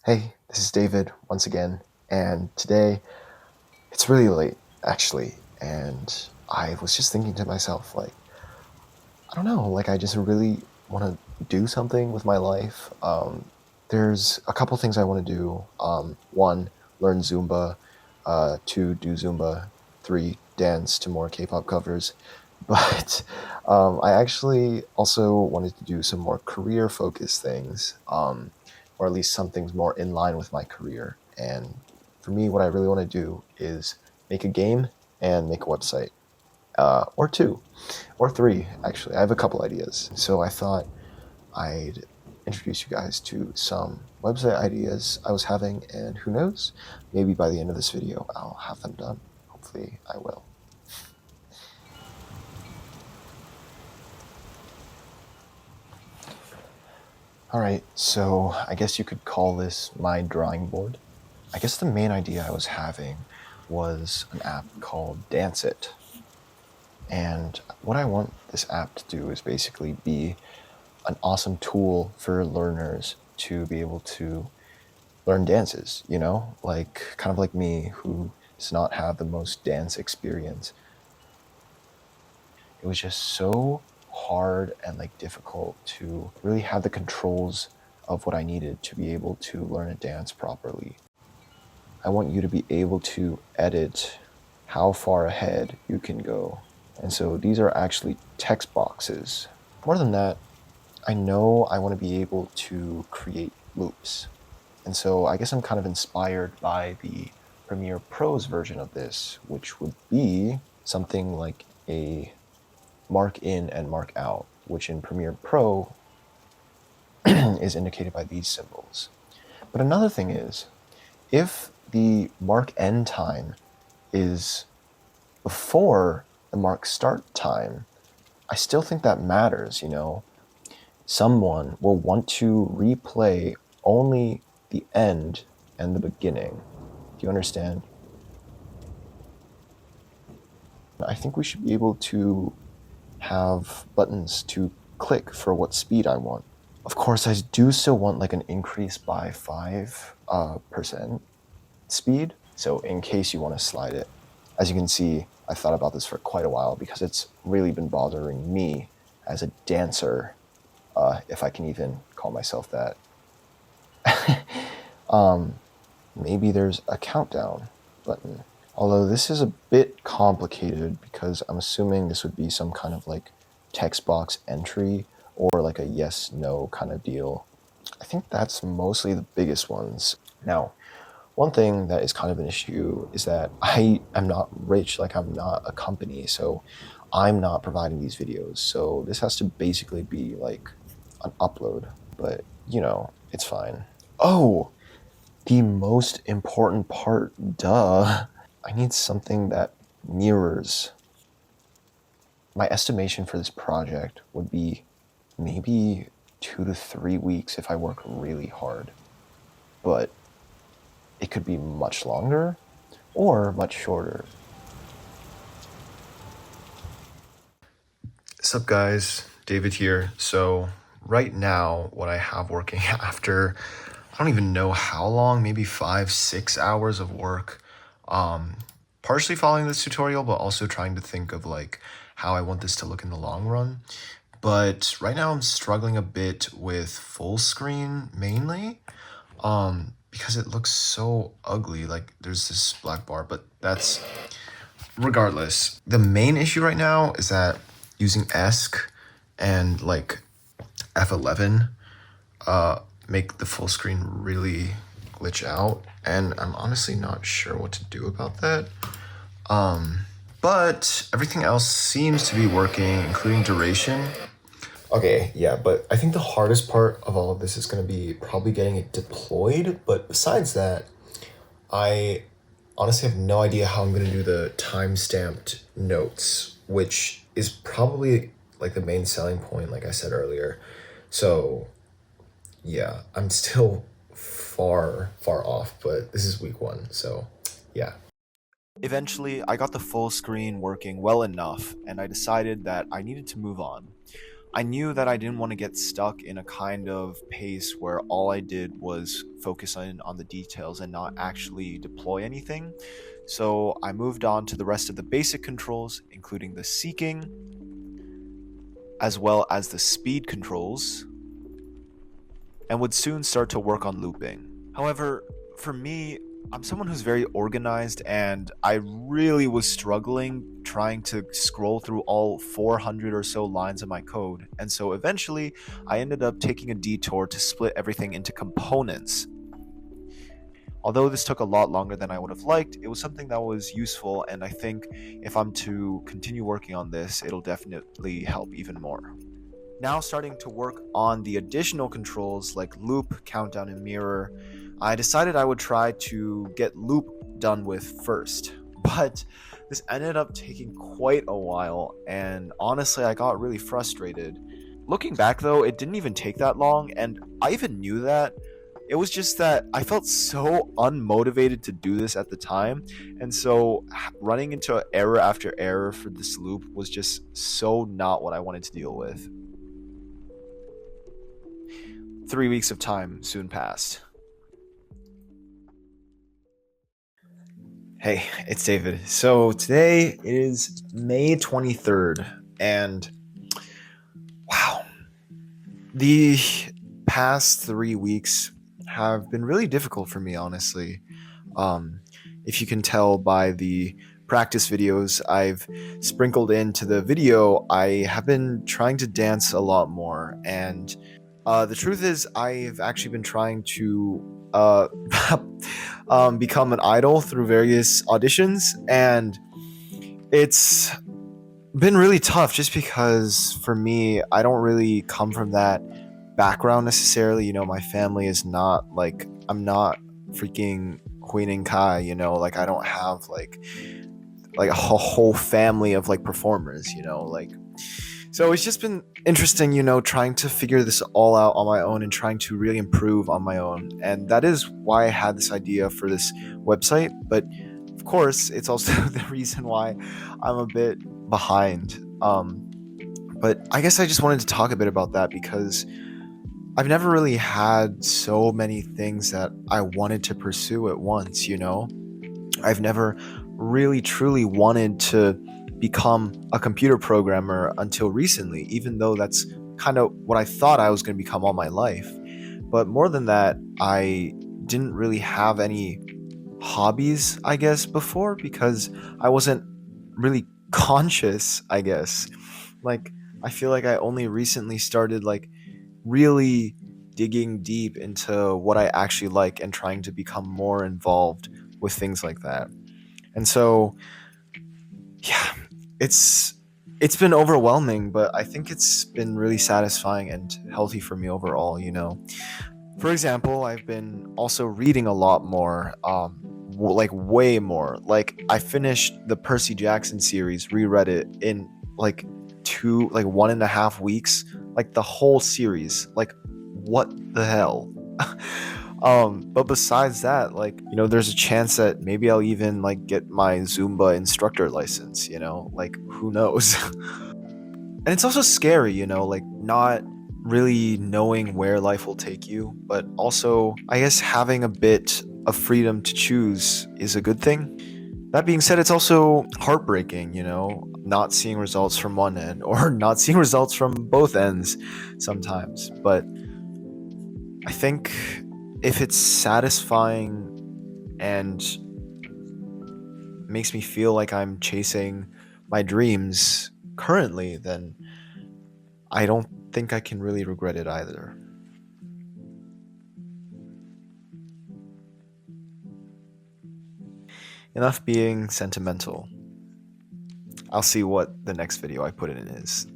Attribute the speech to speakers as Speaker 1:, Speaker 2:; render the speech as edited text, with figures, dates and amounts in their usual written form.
Speaker 1: Hey, this is David once again, and today it's really late actually, and I was just thinking to myself, like, I don't know, like I just really want to do something with my life. There's a couple things I want to do. One, learn Zumba. Two, do Zumba. Three, dance to more K-pop covers. But I actually also wanted to do some more career-focused things, or at least some things more in line with my career. And for me, what I really want to do is make a game and make a website, or two, or three, actually. I have a couple ideas. So I thought I'd introduce you guys to some website ideas I was having, and who knows, maybe by the end of this video, I'll have them done. Hopefully I will. All right, so I guess you could call this my drawing board. I guess the main idea I was having was an app called Dance It. And what I want this app to do is basically be an awesome tool for learners to be able to learn dances, like kind of like me, who does not have the most dance experience. It was just so hard and like difficult to really have the controls of what I needed to be able to learn a dance properly. I want you to be able to edit how far ahead you can go. And so these are actually text boxes. More than that, I know I want to be able to create loops. And so I guess I'm kind of inspired by the Premiere Pro's version of this, which would be something like a mark in and mark out, which in Premiere Pro is indicated by these symbols. But another thing is, if the mark end time is before the mark start time, I still think that matters, Someone will want to replay only the end and the beginning. Do you understand? I think we should be able to have buttons to click for what speed I want. Of course, I do still want like an increase by 5% speed. So in case you want to slide it, as you can see, I thought about this for quite a while because it's really been bothering me as a dancer, if I can even call myself that. Maybe there's a countdown button. Although this is a bit complicated because I'm assuming this would be some kind of like text box entry or like a yes, no kind of deal. I think that's mostly the biggest ones. Now, one thing that is kind of an issue is that I am not rich, like I'm not a company, so I'm not providing these videos. So this has to basically be like an upload, but it's fine. Oh, the most important part, duh. I need something that mirrors. My estimation for this project would be maybe 2 to 3 weeks if I work really hard. But it could be much longer or much shorter. What's up, guys? David here. So right now, what I have working after, I don't even know how long, maybe 5-6 hours of work, partially following this tutorial, but also trying to think of like how I want this to look in the long run. But right now I'm struggling a bit with full screen mainly, because it looks so ugly. Like there's this black bar, but that's regardless. The main issue right now is that using ESC and like F11 make the full screen really glitch out, and I'm honestly not sure what to do about that. But everything else seems to be working, including duration. Okay, yeah, but I think the hardest part of all of this is going to be probably getting it deployed. But besides that, I honestly have no idea how I'm going to do the time-stamped notes, which is probably like the main selling point, like I said earlier. So yeah, I'm still far off, but this is week 1, so yeah.
Speaker 2: Eventually, I got the full screen working well enough, and I decided that I needed to move on. I knew that I didn't want to get stuck in a kind of pace where all I did was focus on the details and not actually deploy anything. So I moved on to the rest of the basic controls, including the seeking, as well as the speed controls, and would soon start to work on looping. However, for me, I'm someone who's very organized, and I really was struggling trying to scroll through all 400 or so lines of my code. And so eventually, I ended up taking a detour to split everything into components. Although this took a lot longer than I would have liked, it was something that was useful, and I think if I'm to continue working on this, it'll definitely help even more. Now, starting to work on the additional controls like loop, countdown, and mirror, I decided I would try to get loop done with first. But this ended up taking quite a while, and honestly, I got really frustrated. Looking back though, it didn't even take that long, and I even knew that. It was just that I felt so unmotivated to do this at the time, and so running into error after error for this loop was just so not what I wanted to deal with. 3 weeks of time soon passed. Hey, it's David. So today is May 23rd, and wow, the past 3 weeks have been really difficult for me, honestly. Um, if you can tell by the practice videos I've sprinkled into the video, I have been trying to dance a lot more, and the truth is, I've actually been trying to become an idol through various auditions, and it's been really tough just because for me, I don't really come from that background necessarily. My family is not like, I'm not freaking Huining Kai, like I don't have like a whole family of like performers, like so it's just been interesting, trying to figure this all out on my own and trying to really improve on my own. And that is why I had this idea for this website. But of course, it's also the reason why I'm a bit behind. But I guess I just wanted to talk a bit about that because I've never really had so many things that I wanted to pursue at once. I've never really truly wanted to become a computer programmer until recently, even though that's kind of what I thought I was going to become all my life. But more than that, I didn't really have any hobbies, I guess, before because I wasn't really conscious, I guess. Like, I feel like I only recently started, like, really digging deep into what I actually like and trying to become more involved with things like that. And so, yeah, it's it's been overwhelming, but I think it's been really satisfying and healthy for me overall. For example, I've been also reading a lot more, like way more. Like I finished the Percy Jackson series, reread it in like 1.5 weeks, like the whole series. Like, what the hell? But besides that, like, there's a chance that maybe I'll even like get my Zumba instructor license. Like, who knows? And it's also scary, like not really knowing where life will take you, but also, I guess, having a bit of freedom to choose is a good thing. That being said, it's also heartbreaking, not seeing results from one end or not seeing results from both ends sometimes. But I think if it's satisfying and makes me feel like I'm chasing my dreams currently, then I don't think I can really regret it either. Enough being sentimental. I'll see what the next video I put in is.